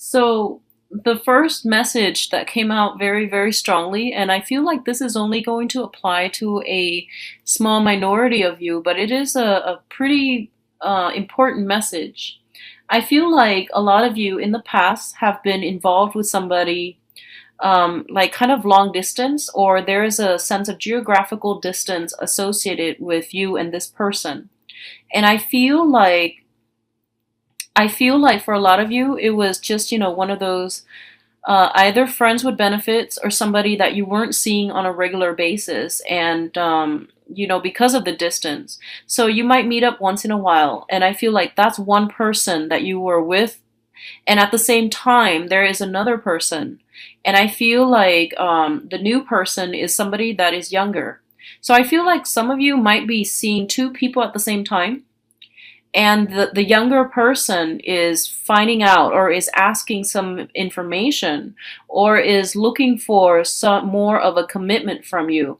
So the first message that came out very, very strongly, and I feel like this is only going to apply to a small minority of you, but it is a pretty important message. I feel like a lot of you in the past have been involved with somebody like kind of long distance, or there is a sense of geographical distance associated with you and this person. And I feel like for a lot of you, it was just, one of those either friends with benefits or somebody that you weren't seeing on a regular basis. And, because of the distance. So you might meet up once in a while. And I feel like that's one person that you were with. And at the same time, there is another person. And I feel like the new person is somebody that is younger. So I feel like some of you might be seeing two people at the same time, and the younger person is finding out or is asking some information or is looking for some more of a commitment from you.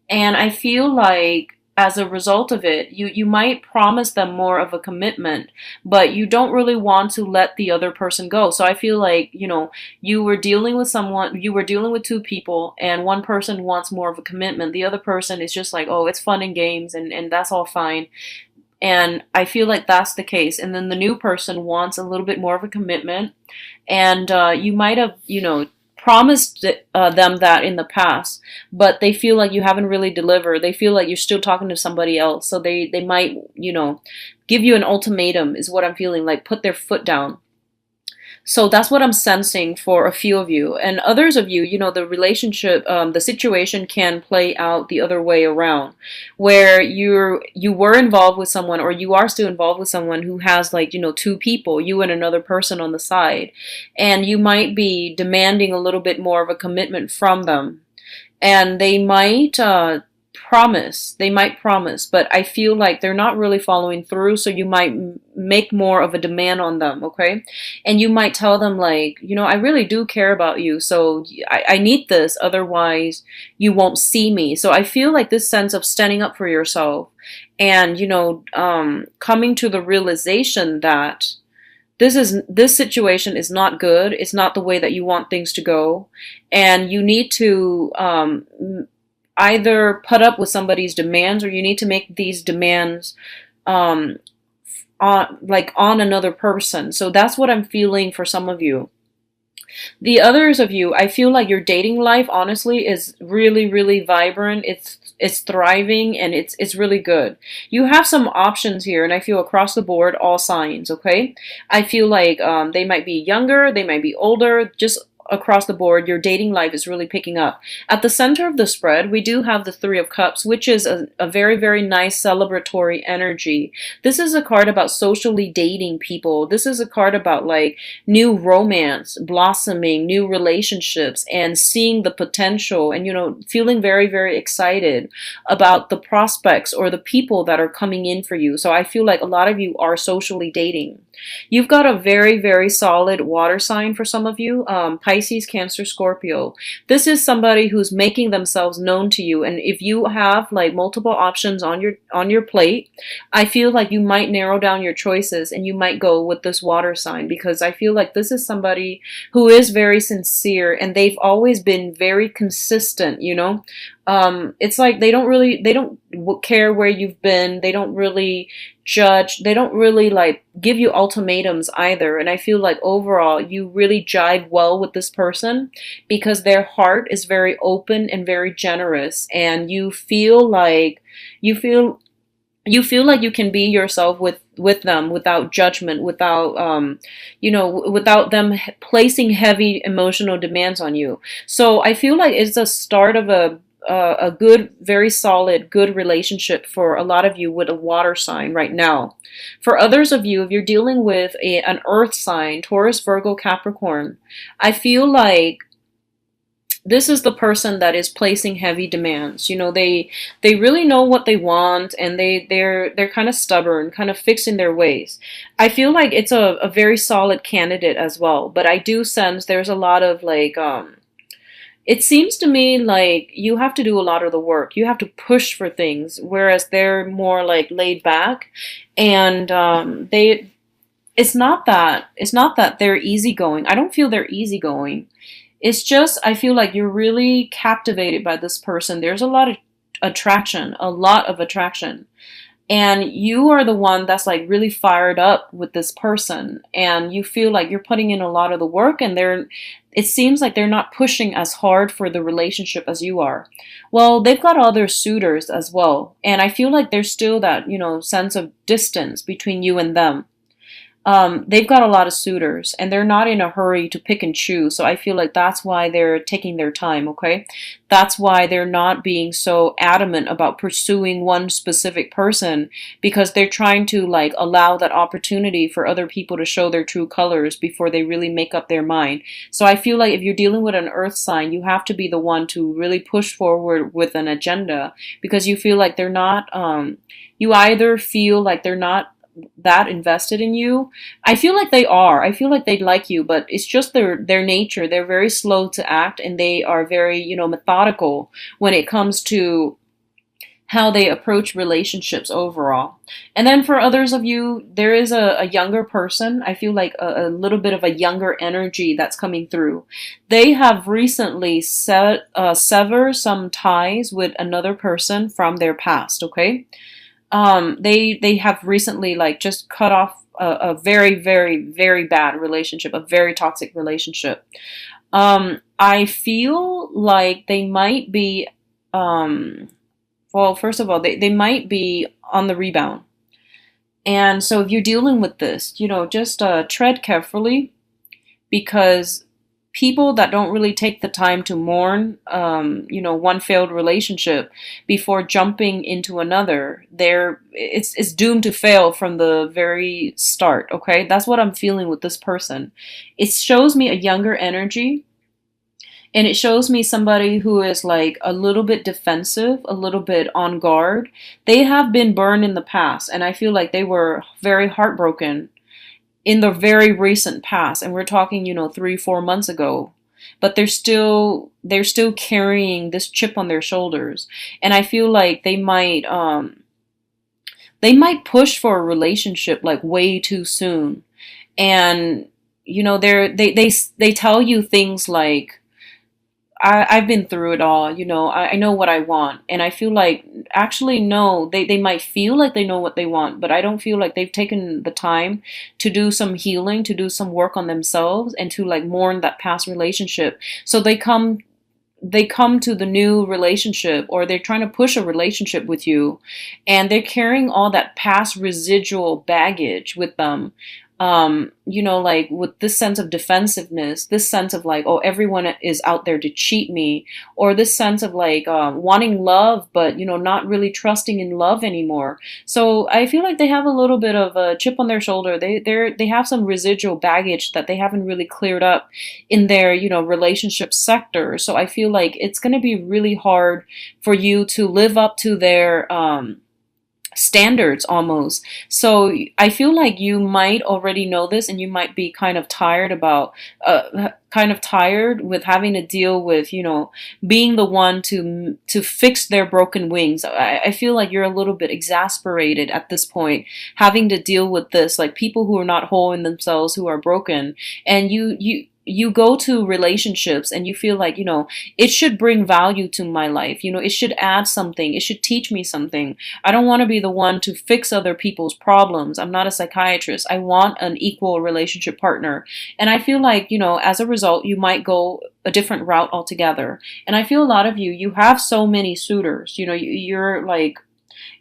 And I feel like as a result of it, you might promise them more of a commitment, but you don't really want to let the other person go. So I feel like, you were dealing with two people, and one person wants more of a commitment. The other person is just like, oh, it's fun and games, and that's all fine. And I feel like that's the case. And then the new person wants a little bit more of a commitment. And you might have, promised them that in the past, but they feel like you haven't really delivered. They feel like you're still talking to somebody else. So they might, give you an ultimatum, is what I'm feeling like, put their foot down. So that's what I'm sensing for a few of you. And others of you, the relationship, the situation can play out the other way around, where you were involved with someone, or you are still involved with someone who has, like, two people, you and another person on the side. And you might be demanding a little bit more of a commitment from them. And they might promise, but I feel like they're not really following through. So you might make more of a demand on them, okay? And you might tell them, like, I really do care about you, so I need this, otherwise you won't see me. So I feel like this sense of standing up for yourself and, coming to the realization that this situation is not good. It's not the way that you want things to go, and you need to either put up with somebody's demands, or you need to make these demands um, on another person. So that's what I'm feeling for some of you. The others of you, I feel like your dating life, honestly, is really, really vibrant. It's thriving, and it's really good. You have some options here, and I feel across the board, all signs, okay? I feel like they might be younger, they might be older, just across the board, your dating life is really picking up. At the center of the spread, we do have the Three of Cups, which is a very, very nice celebratory energy. This is a card about socially dating people. This is a card about, like, new romance, blossoming, new relationships, and seeing the potential, and, feeling very, very excited about the prospects or the people that are coming in for you. So I feel like a lot of you are socially dating. You've got a very, very solid water sign for some of you, Pisces, Cancer, Scorpio. This is somebody who's making themselves known to you, and if you have, like, multiple options on your plate, I feel like you might narrow down your choices and you might go with this water sign, because I feel like this is somebody who is very sincere, and they've always been very consistent. It's like they don't care where you've been. They don't really judge. They don't really, like, give you ultimatums either. And I feel like overall you really jive well with this person, because their heart is very open and very generous, and you feel like you can be yourself with them without judgment, without them placing heavy emotional demands on you. So I feel like it's a start of a good, very solid, good relationship for a lot of you with a water sign right now. For others of you, if you're dealing with an earth sign, Taurus, Virgo, Capricorn, I feel like this is the person that is placing heavy demands. They really know what they want, and they're kind of stubborn, kind of fixed in their ways. I feel like it's a very solid candidate as well, but I do sense there's a lot of, like, it seems to me like you have to do a lot of the work. You have to push for things, whereas they're more, like, laid back, and it's not that they're easygoing. I don't feel they're easygoing. It's just I feel like you're really captivated by this person. There's a lot of attraction, a lot of attraction. And you are the one that's like really fired up with this person, and you feel like you're putting in a lot of the work, and it seems like they're not pushing as hard for the relationship as you are. Well, they've got other suitors as well, and I feel like there's still that, sense of distance between you and them. They've got a lot of suitors, and they're not in a hurry to pick and choose. So I feel like that's why they're taking their time, okay? That's why they're not being so adamant about pursuing one specific person, because they're trying to like allow that opportunity for other people to show their true colors before they really make up their mind. So I feel like if you're dealing with an earth sign, you have to be the one to really push forward with an agenda, because you feel like they're not, you either feel like they're not that invested in you. I feel like they are. I feel like they'd like you, but it's just their nature. They're very slow to act, and they are very, methodical when it comes to how they approach relationships overall. And then for others of you, there is a younger person. I feel like a little bit of a younger energy that's coming through. They have recently severed some ties with another person from their past, okay? They have recently like just cut off a very, very, very bad relationship, a very toxic relationship. I feel like they might be, well, first of all, they might be on the rebound. And so if you're dealing with this, just tread carefully, because people that don't really take the time to mourn, one failed relationship before jumping into another, it's doomed to fail from the very start. Okay, that's what I'm feeling with this person. It shows me a younger energy, and it shows me somebody who is like a little bit defensive, a little bit on guard. They have been burned in the past, and I feel like they were very heartbroken in the very recent past, and we're talking 3-4 months ago, but they're still carrying this chip on their shoulders. And I feel like they might push for a relationship like way too soon. And they tell you things like, I've been through it all, I know what I want. And I feel like, actually, no, they might feel like they know what they want, but I don't feel like they've taken the time to do some healing, to do some work on themselves, and to like mourn that past relationship. So they come to the new relationship, or they're trying to push a relationship with you, and they're carrying all that past residual baggage with them. Like with this sense of defensiveness, this sense of like, oh, everyone is out there to cheat me, or this sense of like wanting love, but not really trusting in love anymore. So I feel like they have a little bit of a chip on their shoulder. They have some residual baggage that they haven't really cleared up in their relationship sector. So I feel like it's going to be really hard for you to live up to their standards almost. So I feel like you might already know this, and you might be kind of tired with having to deal with, being the one to fix their broken wings. I feel like you're a little bit exasperated at this point, having to deal with this, like people who are not whole in themselves, who are broken. And you go to relationships and you feel like, it should bring value to my life. It should add something. It should teach me something. I don't want to be the one to fix other people's problems. I'm not a psychiatrist. I want an equal relationship partner. And I feel like, as a result, you might go a different route altogether. And I feel a lot of you have so many suitors. You're like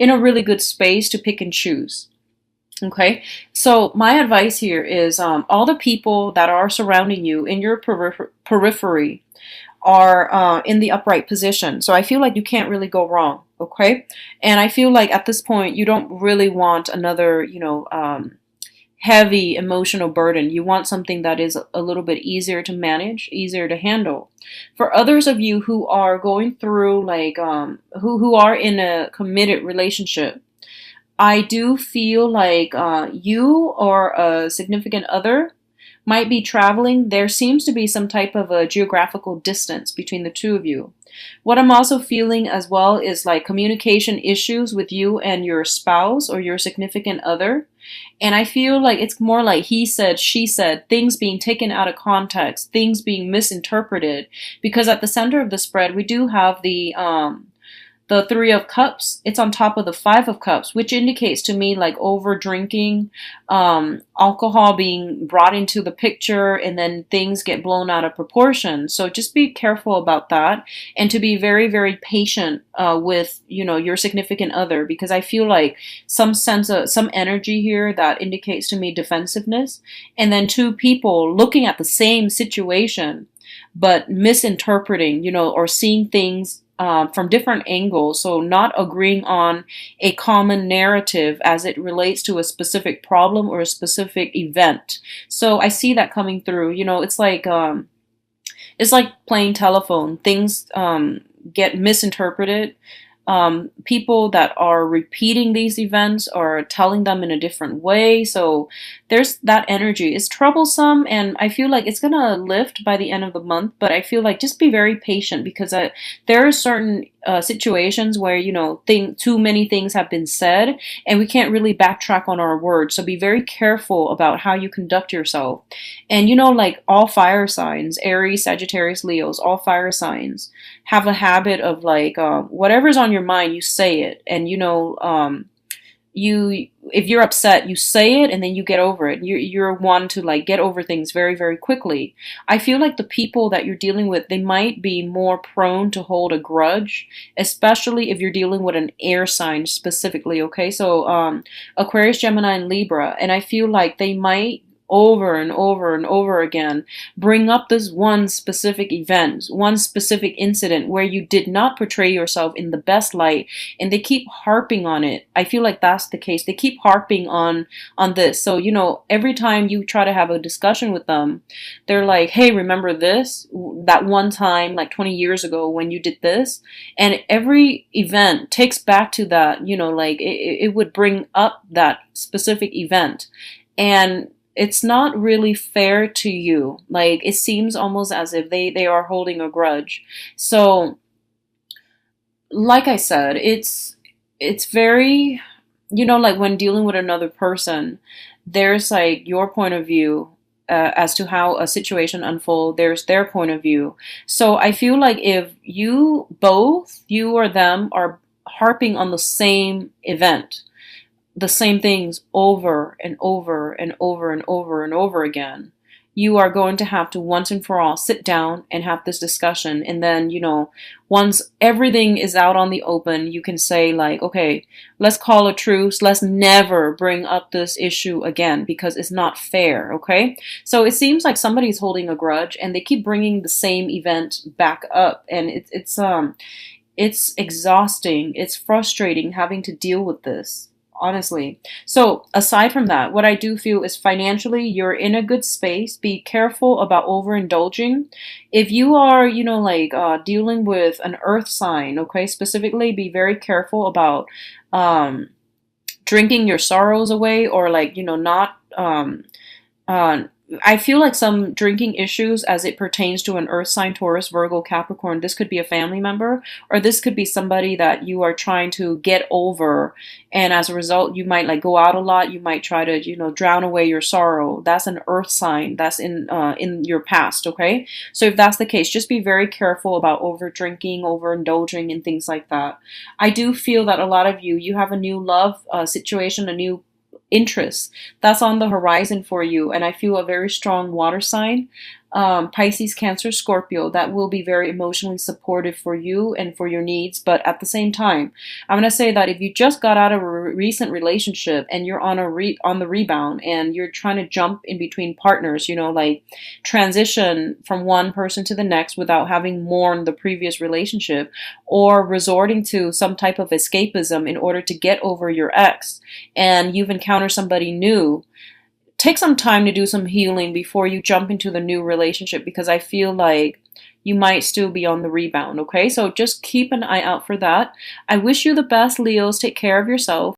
in a really good space to pick and choose. Okay, so my advice here is all the people that are surrounding you in your periphery are in the upright position. So I feel like you can't really go wrong. Okay, and I feel like at this point you don't really want another, heavy emotional burden. You want something that is a little bit easier to manage, easier to handle. For others of you who are going through like who are in a committed relationship, I do feel like you or a significant other might be traveling. There seems to be some type of a geographical distance between the two of you. What I'm also feeling as well is like communication issues with you and your spouse or your significant other. And I feel like it's more like he said, she said, things being taken out of context, things being misinterpreted. Because at the center of the spread, we do have the Three of Cups. It's on top of the Five of Cups, which indicates to me like over drinking, alcohol being brought into the picture, and then things get blown out of proportion. So just be careful about that, and to be very, very patient with, your significant other, because I feel like some sense of some energy here that indicates to me defensiveness, and then two people looking at the same situation but misinterpreting, or seeing things from different angles. So, not agreeing on a common narrative as it relates to a specific problem or a specific event. So, I see that coming through. It's like playing telephone. Things get misinterpreted. People that are repeating these events are telling them in a different way. So there's that energy. It's troublesome, and I feel like it's gonna lift by the end of the month. But I feel like just be very patient, because there are certain situations where too many things have been said, and we can't really backtrack on our words. So be very careful about how you conduct yourself. And like all fire signs, Aries, Sagittarius, Leos, all fire signs have a habit of like whatever's on your mind, you say it. And you if you're upset, you say it and then you get over it. You're one to like get over things very, very quickly. I feel like the people that you're dealing with, they might be more prone to hold a grudge, especially if you're dealing with an air sign specifically. Okay, so Aquarius, Gemini, and Libra. And I feel like they might over and over and over again bring up this one specific event, one specific incident where you did not portray yourself in the best light, and they keep harping on it. I feel like that's the case. They keep harping on this. So, every time you try to have a discussion with them, they're like, "Hey, remember this? That one time like 20 years ago when you did this?" And every event takes back to that, like it would bring up that specific event. And it's not really fair to you. Like it seems almost as if they are holding a grudge. So, like I said, it's very, like when dealing with another person, there's like your point of view as to how a situation unfolds. There's their point of view. So I feel like if you or them, are harping on the same event, the same things over and over and over and over and over again, you are going to have to once and for all sit down and have this discussion. And then, once everything is out on the open, you can say like, okay, let's call a truce. Let's never bring up this issue again, because it's not fair. Okay. So it seems like somebody's holding a grudge and they keep bringing the same event back up. And it's exhausting. It's frustrating having to deal with this, honestly. So aside from that, what I do feel is financially you're in a good space. Be careful about overindulging. If you are, dealing with an earth sign, okay, specifically be very careful about drinking your sorrows away, or like, not uh, I feel like some drinking issues as it pertains to an earth sign, Taurus, Virgo, Capricorn. This could be a family member, or this could be somebody that you are trying to get over. And as a result, you might like go out a lot. You might try to, drown away your sorrow. That's an earth sign. That's in your past. Okay. So if that's the case, just be very careful about over drinking, overindulging, and things like that. I do feel that a lot of you have a new love situation, a new interests that's on the horizon for you. And I feel a very strong water sign, Pisces, Cancer, Scorpio, that will be very emotionally supportive for you and for your needs. But at the same time, I'm going to say that if you just got out of a recent relationship and you're on on the rebound and you're trying to jump in between partners, like transition from one person to the next without having mourned the previous relationship, or resorting to some type of escapism in order to get over your ex, and you've encountered somebody new, take some time to do some healing before you jump into the new relationship, because I feel like you might still be on the rebound. Okay, so just keep an eye out for that. I wish you the best, Leos. Take care of yourself.